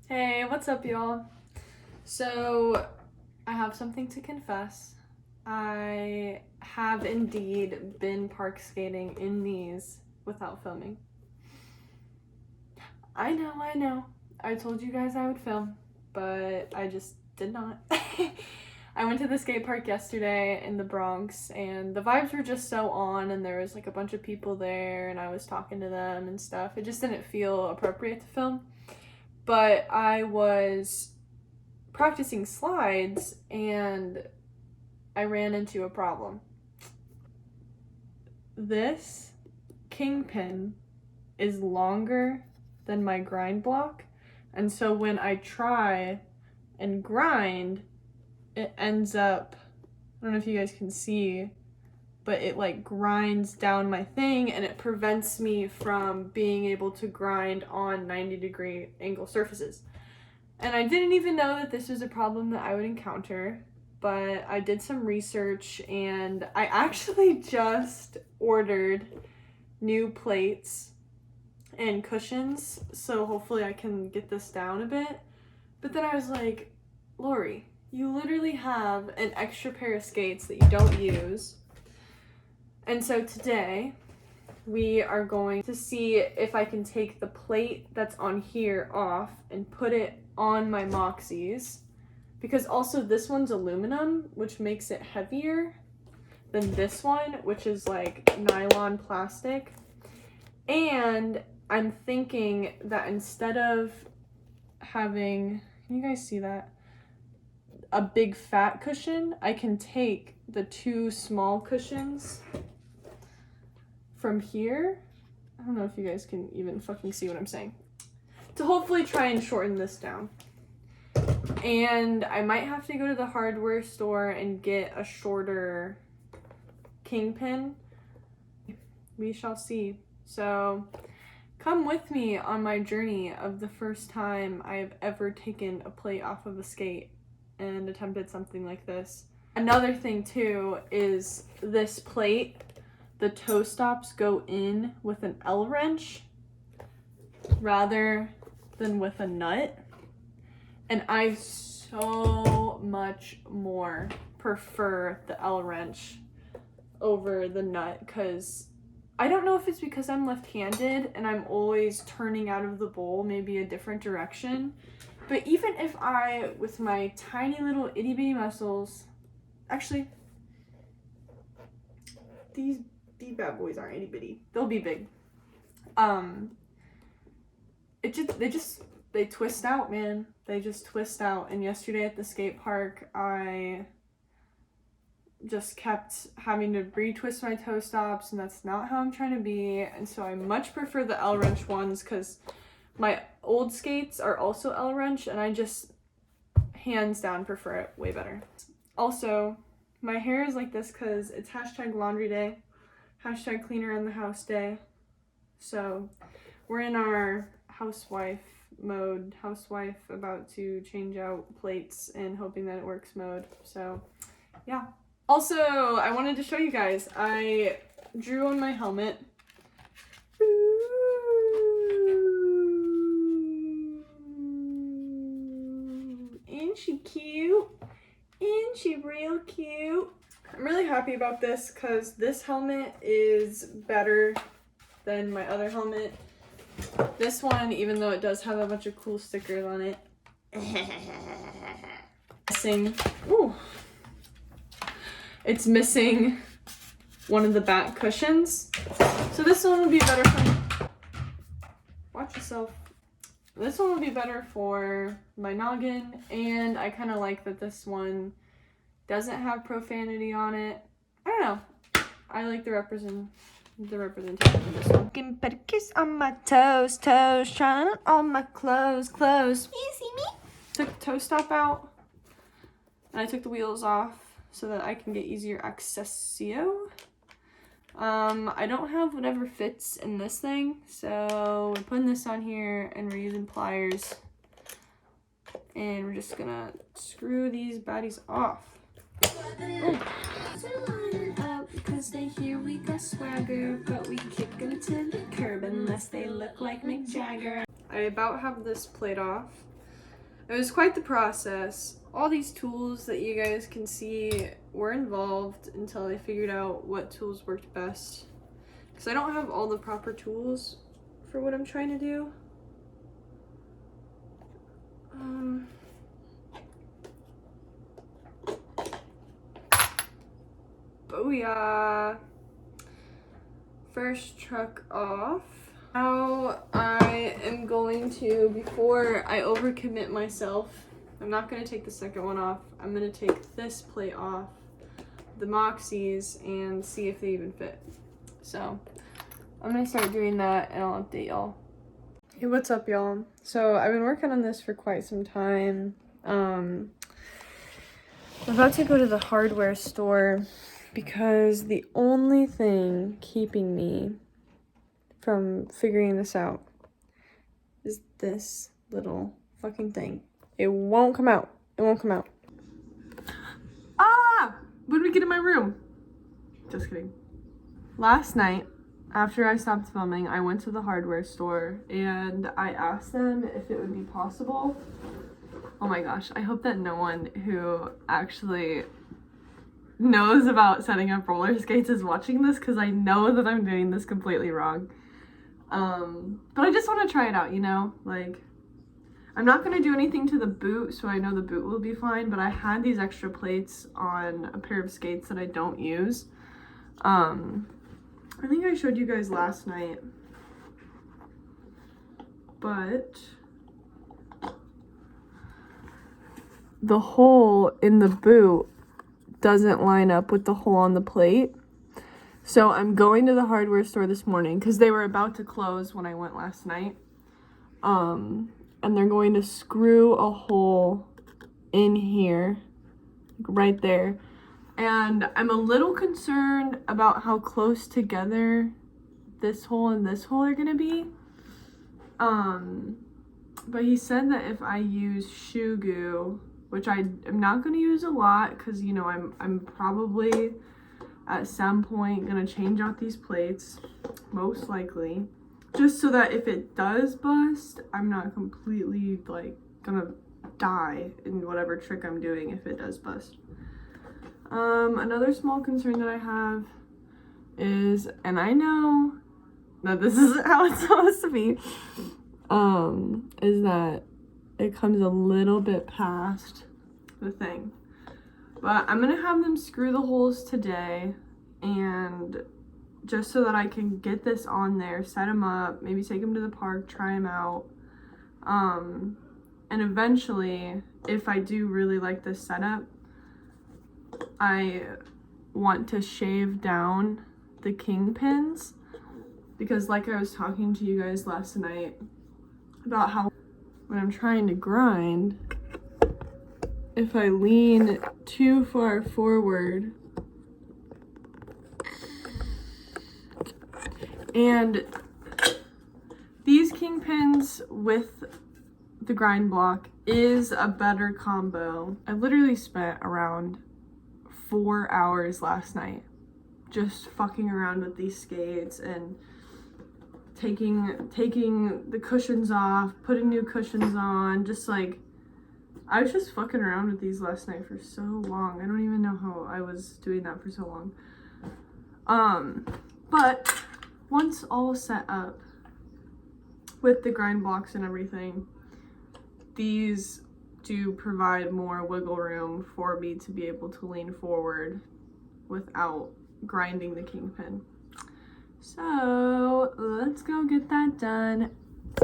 Hey, what's up, y'all? So, I have something to confess. I have indeed been park skating in these without filming. I know. I told you guys I would film, but I just did not. I went to the skate park yesterday in the Bronx, and the vibes were just so on, and there was like a bunch of people there, and I was talking to them and stuff. It just didn't feel appropriate to film. But I was practicing slides and I ran into a problem. This kingpin is longer than my grind block, and so when I try and grind, it ends up, I don't know if you guys can see, but it like grinds down my thing and it prevents me from being able to grind on 90-degree angle surfaces. And I didn't even know that this was a problem that I would encounter, but I did some research and I actually just ordered new plates and cushions, so hopefully I can get this down a bit. But then I was like, Lori, you literally have an extra pair of skates that you don't use. And so today, we are going to see if I can take the plate that's on here off and put it on my Moxis. Because also this one's aluminum, which makes it heavier than this one, which is like nylon plastic. And I'm thinking that instead of having, can you guys see that? A big fat cushion, I can take the two small cushions from here. I don't know if you guys can even fucking see what I'm saying. To hopefully try and shorten this down. And I might have to go to the hardware store and get a shorter kingpin. We shall see. So come with me on my journey of the first time I've ever taken a plate off of a skate and attempted something like this. Another thing too is this plate, the toe stops go in with an L wrench rather than with a nut. And I so much more prefer the L wrench over the nut, because I don't know if it's because I'm left-handed and I'm always turning out of the bowl, maybe a different direction. But even if I, with my tiny little itty bitty muscles, actually, these bad boys aren't itty bitty. They'll be big. They twist out, man. They just twist out. And yesterday at the skate park, I just kept having to retwist my toe stops, and that's not how I'm trying to be. And so I much prefer the L wrench ones, because my old skates are also L wrench, and I just hands down prefer it way better. Also, my hair is like this because it's hashtag laundry day, hashtag clean around the house day. So we're in our housewife mode, about to change out plates and hoping that it works mode. So yeah. Also, I wanted to show you guys, I drew on my helmet. Ain't she cute? Ain't she real cute? I'm really happy about this because this helmet is better than my other helmet. This one, even though it does have a bunch of cool stickers on it, it's missing one of the back cushions. So this one would be better for, watch yourself. This one would be better for my noggin, and I kind of like that this one doesn't have profanity on it. I don't know. I like the representation of this one. Getting pedicures on my toes, trying on all my clothes. You see me? Took the toe stop out, and I took the wheels off so that I can get easier accessio. I don't have whatever fits in this thing, so we're putting this on here and we're using pliers, and we're just gonna screw these baddies off. Because they hear we got swagger, but we kick them to the curb unless they look like Mick Jagger. I about have this plate off, It was quite the process. All these tools that you guys can see were involved until I figured out what tools worked best. Because I don't have all the proper tools for what I'm trying to do. Booyah! First truck off. Now I am going to, before I overcommit myself, I'm not going to take the second one off. I'm going to take this plate off, the Moxis, and see if they even fit. So I'm going to start doing that and I'll update y'all. Hey, what's up, y'all? So I've been working on this for quite some time. I'm about to go to the hardware store because the only thing keeping me from figuring this out is this little fucking thing. It won't come out. It won't come out. Ah! When did we get in my room? Just kidding. Last night, after I stopped filming, I went to the hardware store and I asked them if it would be possible. Oh my gosh, I hope that no one who actually knows about setting up roller skates is watching this, because I know that I'm doing this completely wrong. But I just want to try it out, you know? Like, I'm not going to do anything to the boot, so I know the boot will be fine, but I had these extra plates on a pair of skates that I don't use. I think I showed you guys last night, but the hole in the boot doesn't line up with the hole on the plate. So I'm going to the hardware store this morning because they were about to close when I went last night. And they're going to screw a hole in here, right there. And I'm a little concerned about how close together this hole and this hole are gonna be. But he said that if I use shoe goo, which I am not gonna use a lot because, you know, I'm probably at some point gonna change out these plates, most likely, just so that if it does bust, I'm not completely like gonna die in whatever trick I'm doing if it does bust. Another small concern that I have is, and I know that this isn't how it's supposed to be, is that it comes a little bit past the thing. But I'm gonna have them screw the holes today, and just so that I can get this on there, set them up, maybe take them to the park, try them out. And eventually, if I do really like this setup, I want to shave down the kingpins, because like I was talking to you guys last night about how when I'm trying to grind, if I lean too far forward and these kingpins with the grind block is a better combo. I literally spent around 4 hours last night just fucking around with these skates and taking the cushions off, putting new cushions on, just like, I was just fucking around with these last night for so long. I don't even know how I was doing that for so long. But once all set up with the grind blocks and everything, these do provide more wiggle room for me to be able to lean forward without grinding the kingpin. So let's go get that done. I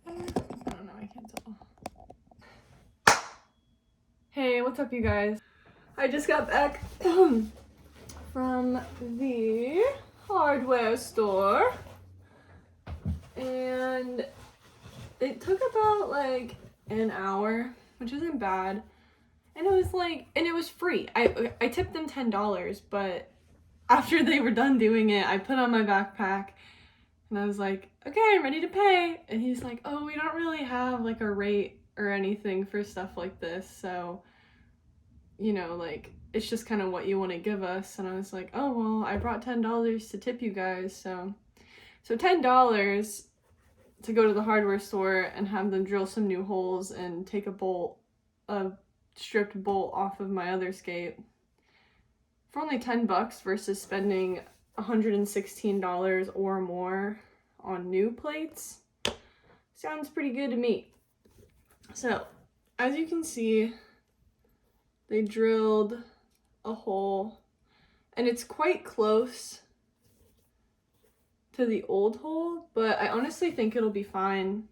don't know, I can't tell. Hey, what's up, you guys? I just got back from the hardware store, and it took about like an hour, which isn't bad. And it was like, and it was free. I tipped them $10, but after they were done doing it, I put on my backpack and I was like, okay, I'm ready to pay. And he's like, oh, we don't really have like a rate or anything for stuff like this. So, you know, like, it's just kind of what you want to give us. And I was like, oh, well, I brought $10 to tip you guys. So $10 to go to the hardware store and have them drill some new holes and take a stripped bolt off of my other skate for only $10 versus spending $116 or more on new plates. Sounds pretty good to me. So, as you can see, they drilled a hole, and it's quite close to the old hole, but I honestly think it'll be fine.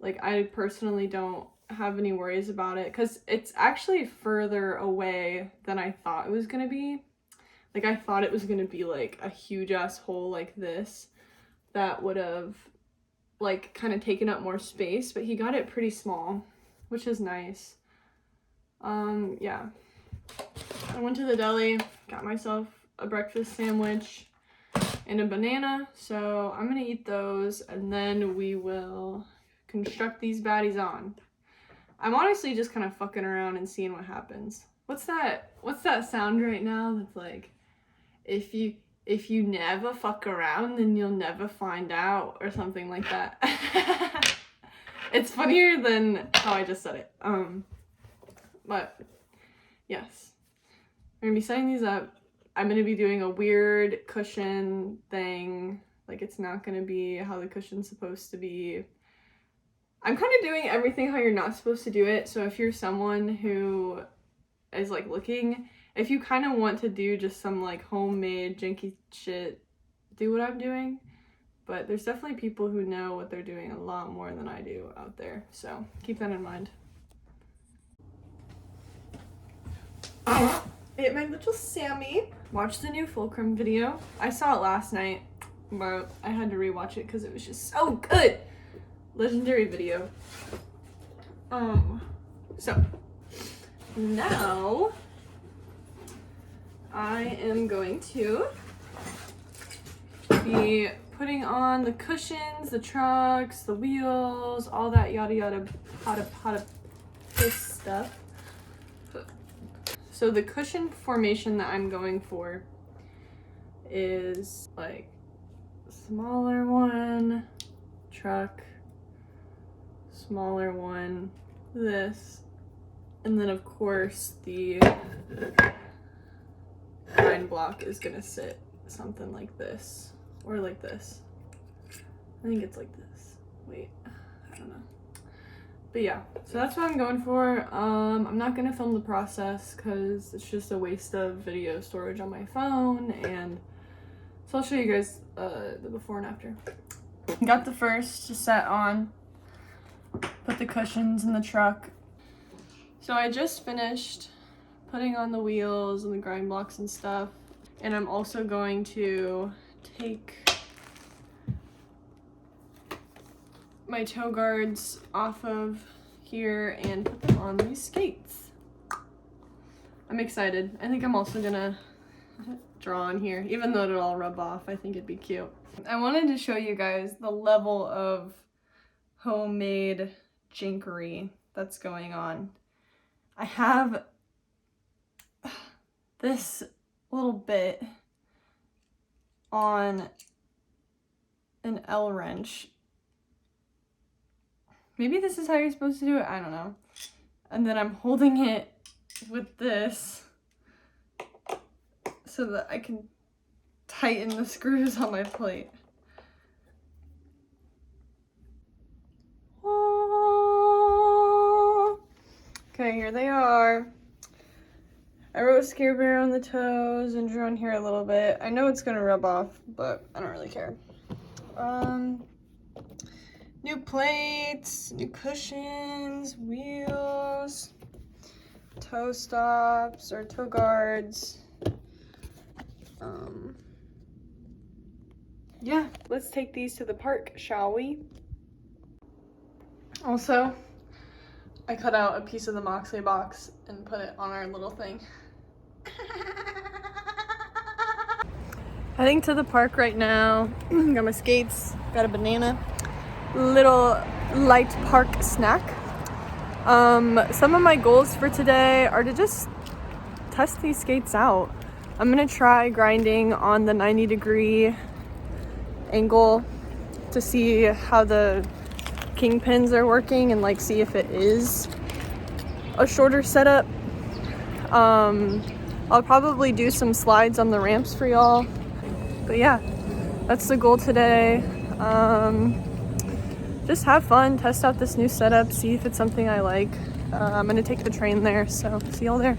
Like, I personally don't have any worries about it, because it's actually further away than I thought it was gonna be. Like, I thought it was gonna be like a huge ass hole like this that would have like kind of taken up more space, but he got it pretty small, which is nice. Yeah, I went to the deli, got myself a breakfast sandwich and a banana, so I'm gonna eat those and then we will construct these baddies on. I'm honestly just kind of fucking around and seeing what happens. What's that sound right now that's like, if you never fuck around, then you'll never find out, or something like that. It's funnier than how I just said it. But yes, we're gonna be setting these up. I'm gonna be doing a weird cushion thing. Like, it's not gonna be how the cushion's supposed to be. I'm kind of doing everything how you're not supposed to do it. So if you're someone who is like looking, if you kind of want to do just some like homemade janky shit, do what I'm doing. But there's definitely people who know what they're doing a lot more than I do out there. So keep that in mind. Hey, my little Sammy. Watch the new Fulcrum video. I saw it last night, but I had to rewatch it because it was just so good. Legendary video. So now I am going to be putting on the cushions, the trucks, the wheels, all that yada yada pata piss stuff. So the cushion formation that I'm going for is like smaller one, truck, smaller one, this, and then of course the grind block is gonna sit something like this, or like this. I think it's like this. Wait, I don't know. But yeah, so that's what I'm going for. I'm not gonna film the process because it's just a waste of video storage on my phone, and so I'll show you guys the before and after. Got the first to set on, put the cushions in the truck. So I just finished putting on the wheels and the grind blocks and stuff, and I'm also going to take my toe guards off of here and put them on these skates. I'm excited. I think I'm also gonna draw on here, even though it'll all rub off. I think it'd be cute. I wanted to show you guys the level of homemade jinkery that's going on. I have this little bit on an L wrench. Maybe this is how you're supposed to do it, I don't know. And then I'm holding it with this so that I can tighten the screws on my plate. Oh. Okay, here they are. I wrote Scare Bear on the toes and drew on here a little bit. I know it's gonna rub off, but I don't really care. New plates, new cushions, wheels, toe stops or toe guards. Yeah, let's take these to the park, shall we? Also, I cut out a piece of the Moxi box and put it on our little thing. Heading to the park right now. Got my skates, got a banana. Little light park snack. Some of my goals for today are to just test these skates out. I'm gonna try grinding on the 90-degree angle to see how the kingpins are working and like see if it is a shorter setup. I'll probably do some slides on the ramps for y'all. But yeah, that's the goal today. Just have fun, test out this new setup, see if it's something I like. I'm gonna take the train there, so see y'all there.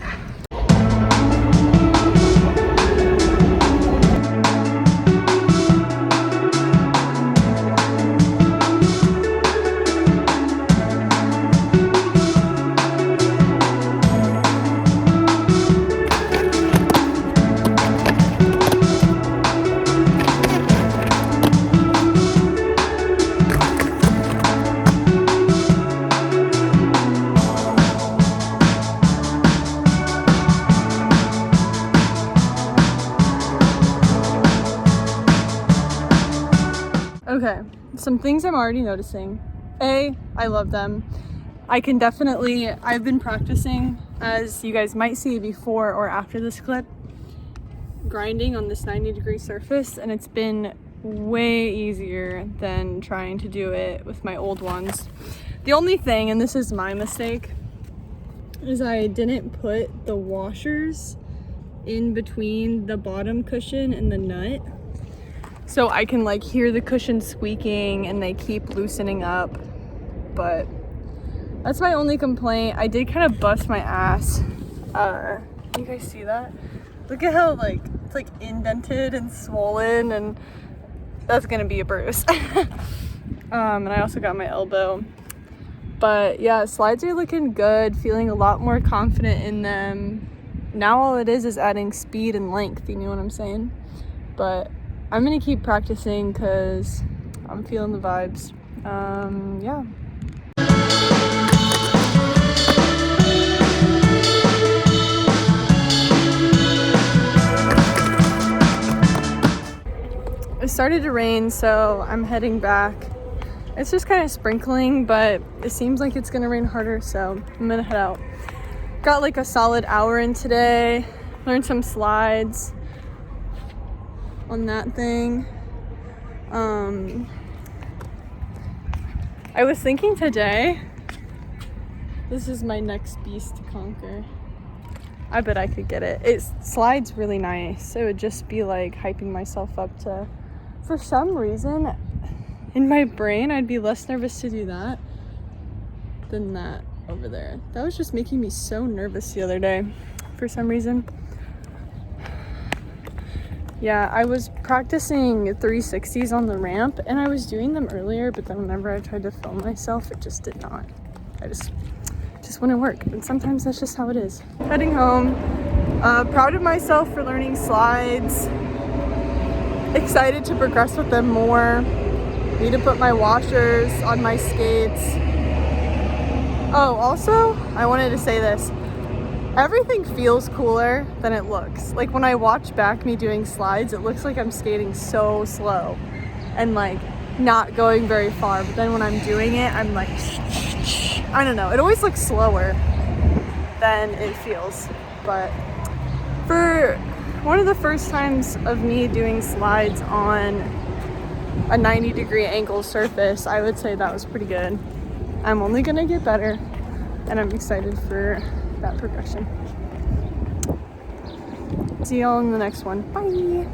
Okay, some things I'm already noticing. A, I love them. I've been practicing, as you guys might see before or after this clip, grinding on this 90-degree surface, and it's been way easier than trying to do it with my old ones. The only thing, and this is my mistake, is I didn't put the washers in between the bottom cushion and the nut. So I can like hear the cushion squeaking and they keep loosening up, but that's my only complaint. I did kind of bust my ass. You guys see that? Look at how like it's like indented and swollen, and that's gonna be a bruise. And I also got my elbow. But yeah, slides are looking good, feeling a lot more confident in them. Now all it is adding speed and length, you know what I'm saying? But I'm gonna keep practicing because I'm feeling the vibes. Yeah. It started to rain, so I'm heading back. It's just kind of sprinkling, but it seems like it's gonna rain harder, so I'm gonna head out. Got like a solid hour in today, learned some slides on that thing. I was thinking today, this is my next beast to conquer. I bet I could get it. It slides really nice. It would just be like hyping myself up to, for some reason, in my brain, I'd be less nervous to do that than that over there. That was just making me so nervous the other day for some reason. Yeah, I was practicing 360s on the ramp, and I was doing them earlier, but then whenever I tried to film myself, it just did not. I just wouldn't work, and sometimes that's just how it is. Heading home, proud of myself for learning slides, excited to progress with them more. Need to put my washers on my skates. Oh, also, I wanted to say this. Everything feels cooler than it looks. Like when I watch back me doing slides, it looks like I'm skating so slow and like not going very far. But then when I'm doing it, I'm like, I don't know. It always looks slower than it feels. But for one of the first times of me doing slides on a 90-degree angle surface, I would say that was pretty good. I'm only gonna get better, and I'm excited for that progression. See y'all in the next one. Bye.